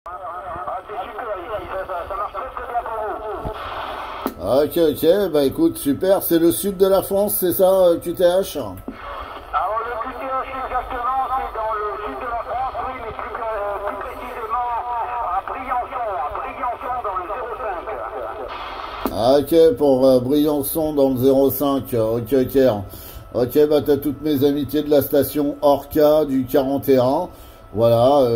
Ok, ok, bah écoute, super, c'est le sud de la France, c'est ça, QTH? Alors le QTH exactement, c'est dans le sud de la France, oui, mais plus précisément à Briançon dans le 05. Ah, ok, pour Briançon dans le 05, ok, ok. Ok, bah t'as toutes mes amitiés de la station Orca du 41, voilà,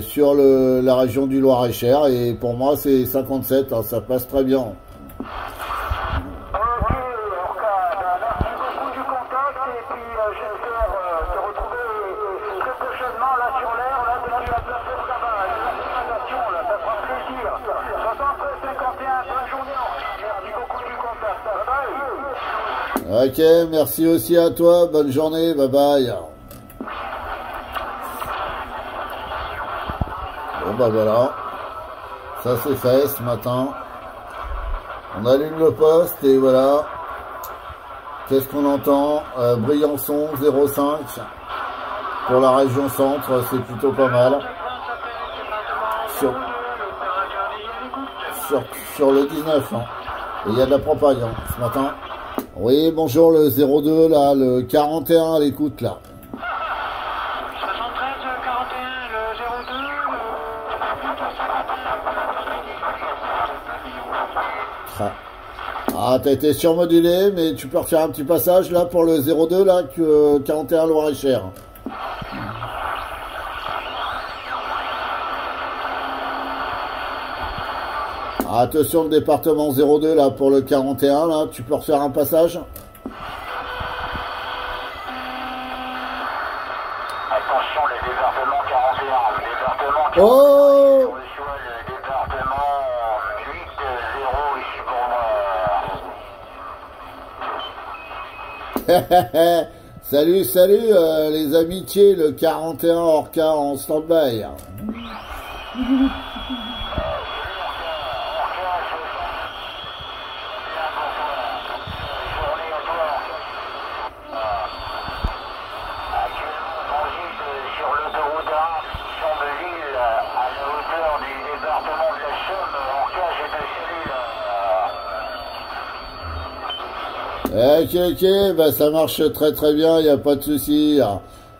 sur la région du Loir-et-Cher, et pour moi c'est 57, hein, ça passe très bien. Ok, merci aussi à toi, bonne journée, bye bye. Bon bah voilà, ça c'est fait ce matin. On allume le poste et voilà. Qu'est-ce qu'on entend? Briançon 05 pour la région centre, c'est plutôt pas mal. Sur le 19, hein. Et il y a de la propagande hein, ce matin. Oui, bonjour le 02 là, le 41 à l'écoute là. 73 41 le 02 Ah, t'as été surmodulé, mais tu peux refaire un petit passage là pour le 02 là, 41 Loir-et-Cher. Attention le département 02 là pour le 41 là, tu peux refaire un passage? Attention le département 41, le département 41, Oh, je reçois le département 8-0 ici pour moi. Salut, salut les amitiés, le 41 Orca en stand-by. Ok, ok, bah ça marche très très bien, il n'y a pas de souci.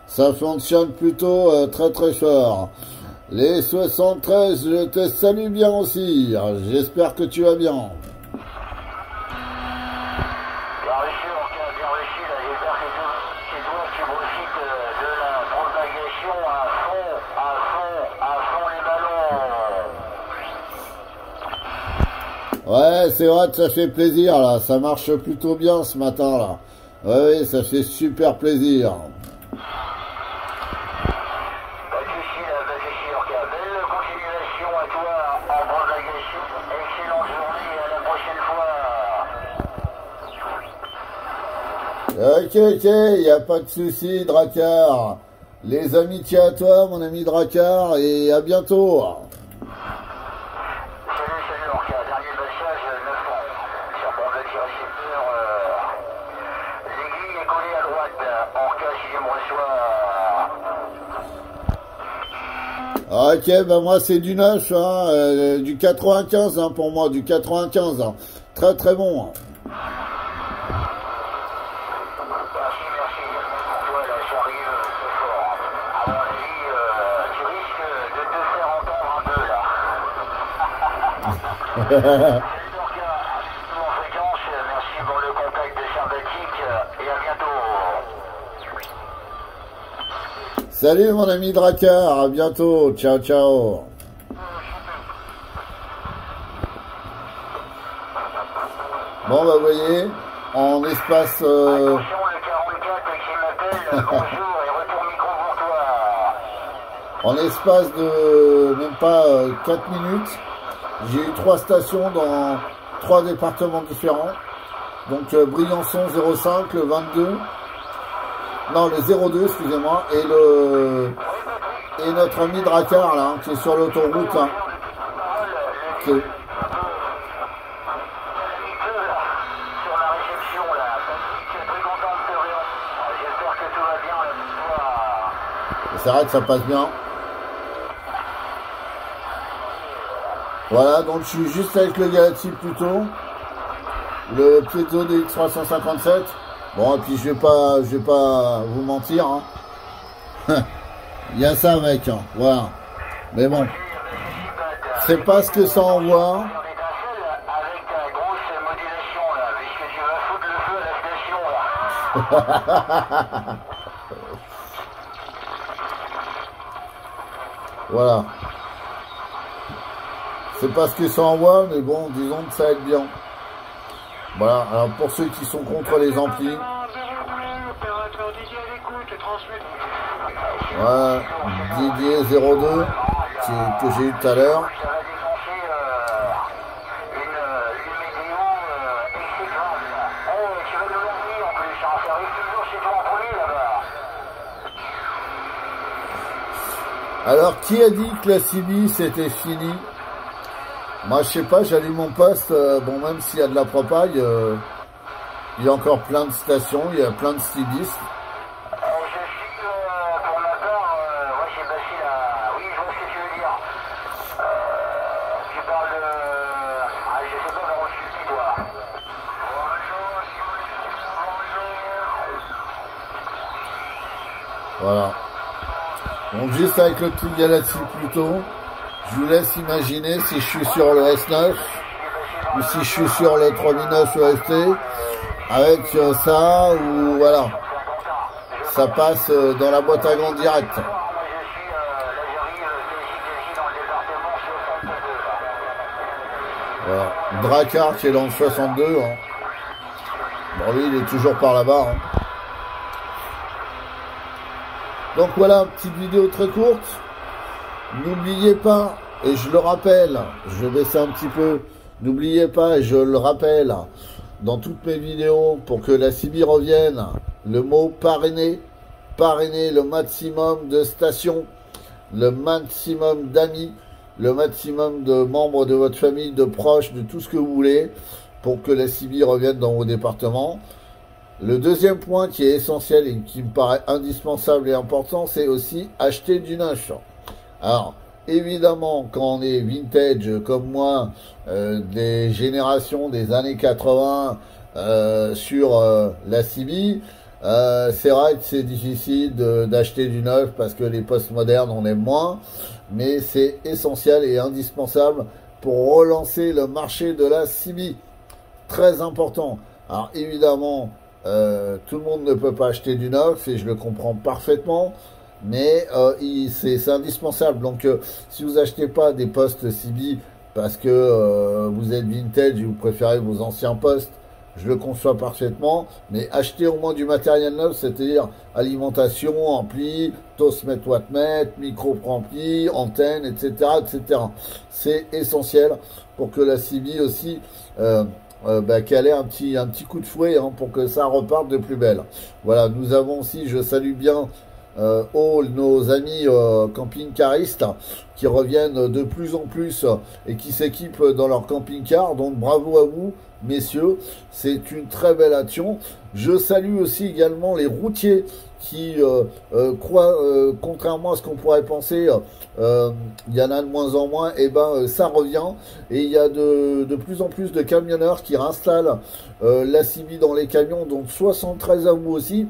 Ça fonctionne plutôt très très fort. Les 73, je te salue bien aussi. J'espère que tu vas bien. Bien reçu, bien reçu, là, j'espère que c'est toi qui profites de la propagation à fond les ballons. Ouais, c'est vrai que ça fait plaisir là, ça marche plutôt bien ce matin là. Ouais, oui, ça fait super plaisir. Belle continuation à toi en propagation. Excellente journée et à la prochaine fois. Ok, ok, il n'y a pas de souci, Dracar. Les amitiés à toi, mon ami Dracar, et à bientôt. Salut Orca, dernier message 9 ans. Sur mon petit récepteur, l'aiguille est collée à droite. Orca, si je me reçois. Ok, bah moi c'est du 9, hein, du 95 hein, pour moi, du 95. Hein. Très très bon. Hein. Merci également pour toi, là, j'arrive très fort. À mon avis, tu risques de te faire entendre un peu, là. Salut Orca, en fréquence, merci pour le contact sympathique et à bientôt. Salut mon ami Dracar, à bientôt, ciao ciao. Bon bah vous voyez, en espace... Attention, le 44 qui m'appelle, bonjour et retour micro pour toi. En l'espace de même pas 4 minutes, j'ai eu 3 stations dans 3 départements différents. Donc Briançon 05, le 22, non le 02 excusez-moi, et notre ami Dracar là, qui est sur l'autoroute. Hein, qui- C'est vrai que ça passe bien. Voilà, donc je suis juste avec le Galaxy plutôt. Le Piezo DX357. Bon, et puis je vais pas vous mentir. Hein. Il y a ça avec, hein. Voilà. Mais bon, c'est pas ce que ça envoie. Voilà. C'est pas ce que ça envoie, mais bon, disons que ça aide bien. Voilà, alors pour ceux qui sont contre les amplis. Voilà, Didier 02, que j'ai eu tout à l'heure. Alors, qui a dit que la CB c'était fini? Moi, je sais pas, j'allume mon poste, bon, même s'il y a de la propague, il y a encore plein de stations, il y a plein de CBistes. Pour ma part, ouais, j'ai passé la... Oui, je vois ce que tu veux dire. Tu parles de... Ah, je sais pas comment je suis, toi. Bonjour. Voilà. Donc, juste avec le petit Galaxy plutôt. Je vous laisse imaginer si je suis sur le S9 ou si je suis sur le 3009 EST avec ça ou voilà. Ça passe dans la boîte à gants direct. Voilà. Drakkar qui est dans le 62. Hein. Bon, lui, il est toujours par là-bas. Hein. Donc voilà, petite vidéo très courte. N'oubliez pas, et je le rappelle, je vais baisser un petit peu, n'oubliez pas, et je le rappelle, dans toutes mes vidéos, pour que la CB revienne, le mot parrainer, parrainer le maximum de stations, le maximum d'amis, le maximum de membres de votre famille, de proches, de tout ce que vous voulez, pour que la CB revienne dans vos départements. Le deuxième point qui est essentiel et qui me paraît indispensable et important, c'est aussi acheter du neuf. Alors, évidemment, quand on est vintage comme moi, des générations des années 80 sur la CB, c'est vrai que c'est difficile d'acheter du neuf parce que les postes modernes, on aime moins, mais c'est essentiel et indispensable pour relancer le marché de la CB. Très important. Alors, évidemment, tout le monde ne peut pas acheter du neuf et je le comprends parfaitement. Mais c'est indispensable. Donc, si vous achetez pas des postes CB parce que vous êtes vintage et vous préférez vos anciens postes, je le conçois parfaitement. Mais achetez au moins du matériel neuf, c'est-à-dire alimentation, ampli, tosmètre, wattmètre, micro-ampli, antenne, etc., etc. C'est essentiel pour que la CB aussi qu'elle ait un petit coup de fouet hein, pour que ça reparte de plus belle. Voilà, nous avons aussi, je salue bien nos amis camping-caristes qui reviennent de plus en plus et qui s'équipent dans leur camping-car. Donc bravo à vous, messieurs, c'est une très belle action. Je salue aussi également les routiers qui croient, contrairement à ce qu'on pourrait penser, il y en a de moins en moins, et ben ça revient. Et il y a de plus en plus de camionneurs qui réinstallent la CB dans les camions, donc 73 à vous aussi.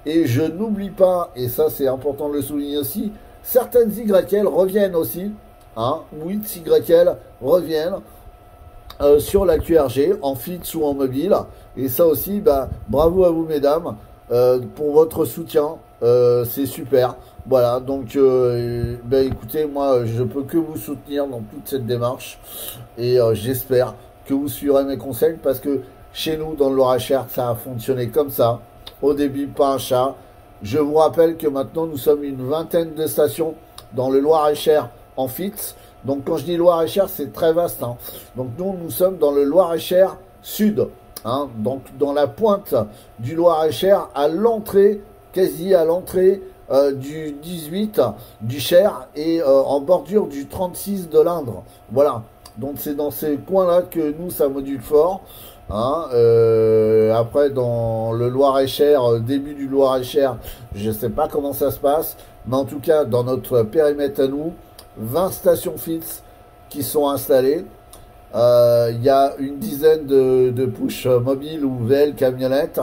Et je n'oublie pas, et ça c'est important de le souligner aussi, certaines YL reviennent aussi, hein, 8 YL reviennent sur la QRG, en fixe ou en mobile. Et ça aussi, bah, bravo à vous mesdames, pour votre soutien, c'est super. Voilà, donc écoutez, moi je peux que vous soutenir dans toute cette démarche. Et j'espère que vous suivrez mes conseils, parce que chez nous, dans le Loir-et-Cher, ça a fonctionné comme ça. Au début, pas un chat. Je vous rappelle que maintenant, nous sommes une vingtaine de stations dans le Loir-et-Cher en fixe. Donc, quand je dis Loir-et-Cher, c'est très vaste. Hein. Donc, nous sommes dans le Loir-et-Cher sud. Hein. Donc, dans la pointe du Loir-et-Cher, à l'entrée, quasi à l'entrée du 18 du Cher et en bordure du 36 de l'Indre. Voilà. Donc, c'est dans ces coins-là que nous, ça module fort. Hein, après dans le Loir-et-Cher, début du Loir-et-Cher, je sais pas comment ça se passe, mais en tout cas dans notre périmètre à nous, 20 stations fixes qui sont installés. Il y a une dizaine de push mobiles ou VL camionnettes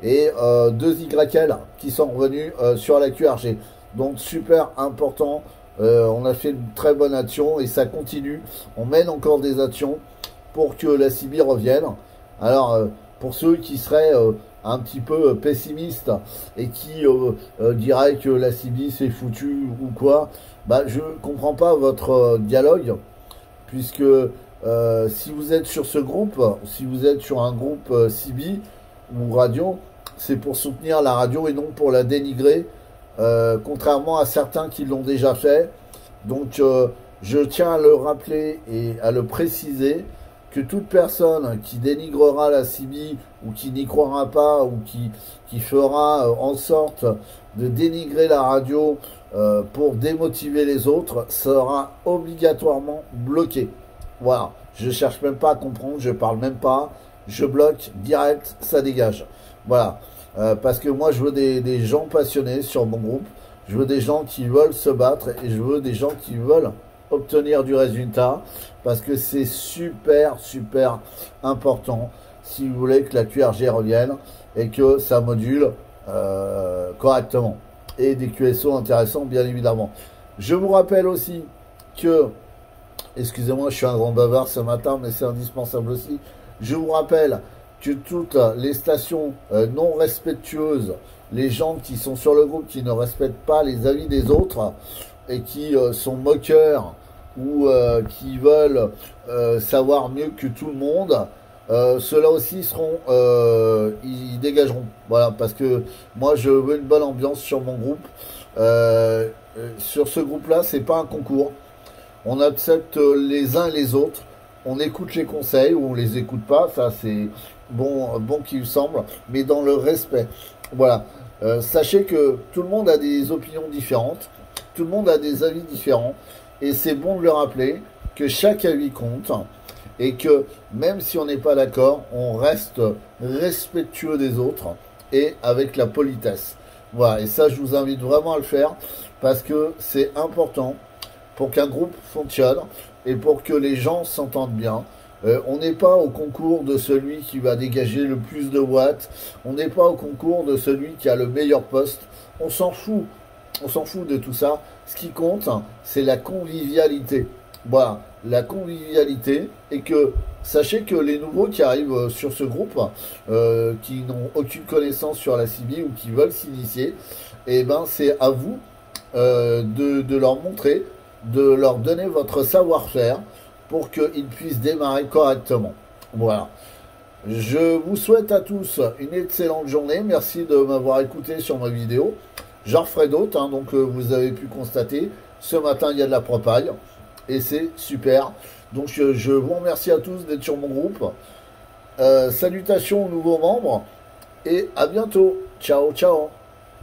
et 2 YL qui sont revenus sur la QRG. Donc super important, on a fait une très bonne action et ça continue. On mène encore des actions pour que la CB revienne. Alors pour ceux qui seraient un petit peu pessimistes et qui diraient que la CB c'est foutu ou quoi, bah je comprends pas votre dialogue, puisque si vous êtes sur ce groupe, si vous êtes sur un groupe CB ou radio, c'est pour soutenir la radio et non pour la dénigrer, contrairement à certains qui l'ont déjà fait. Donc je tiens à le rappeler et à le préciser, que toute personne qui dénigrera la CB ou qui n'y croira pas ou qui fera en sorte de dénigrer la radio pour démotiver les autres sera obligatoirement bloqué. Voilà, je cherche même pas à comprendre, je parle même pas, je bloque direct, ça dégage. Voilà, parce que moi je veux des gens passionnés sur mon groupe, je veux des gens qui veulent se battre et je veux des gens qui veulent obtenir du résultat, parce que c'est super important si vous voulez que la QRG revienne et que ça module correctement, et des QSO intéressants bien évidemment. Je vous rappelle aussi que, excusez-moi, je suis un grand bavard ce matin, mais c'est indispensable aussi. Je vous rappelle que toutes les stations non respectueuses, les gens qui sont sur le groupe, qui ne respectent pas les avis des autres et qui sont moqueurs ou qui veulent savoir mieux que tout le monde, ceux-là aussi seront, ils dégageront. Voilà, parce que moi je veux une bonne ambiance sur mon groupe. Sur ce groupe-là, c'est pas un concours. On accepte les uns et les autres, on écoute les conseils ou on les écoute pas, ça c'est bon qu'il me semble, mais dans le respect. Voilà. Sachez que tout le monde a des opinions différentes, tout le monde a des avis différents, et c'est bon de le rappeler que chaque avis compte, et que même si on n'est pas d'accord, on reste respectueux des autres et avec la politesse. Voilà, et ça je vous invite vraiment à le faire, parce que c'est important pour qu'un groupe fonctionne et pour que les gens s'entendent bien. On n'est pas au concours de celui qui va dégager le plus de watts, on n'est pas au concours de celui qui a le meilleur poste, on s'en fout de tout ça. Ce qui compte, c'est la convivialité. Voilà, la convivialité, et que sachez que les nouveaux qui arrivent sur ce groupe, qui n'ont aucune connaissance sur la CB ou qui veulent s'initier, et ben c'est à vous de leur montrer, de leur donner votre savoir-faire pour qu'ils puissent démarrer correctement. Voilà. Je vous souhaite à tous une excellente journée. Merci de m'avoir écouté sur ma vidéo. J'en referai d'autres, hein, donc vous avez pu constater. Ce matin, il y a de la propagande et c'est super. Donc je vous remercie à tous d'être sur mon groupe. Salutations aux nouveaux membres et à bientôt. Ciao, ciao.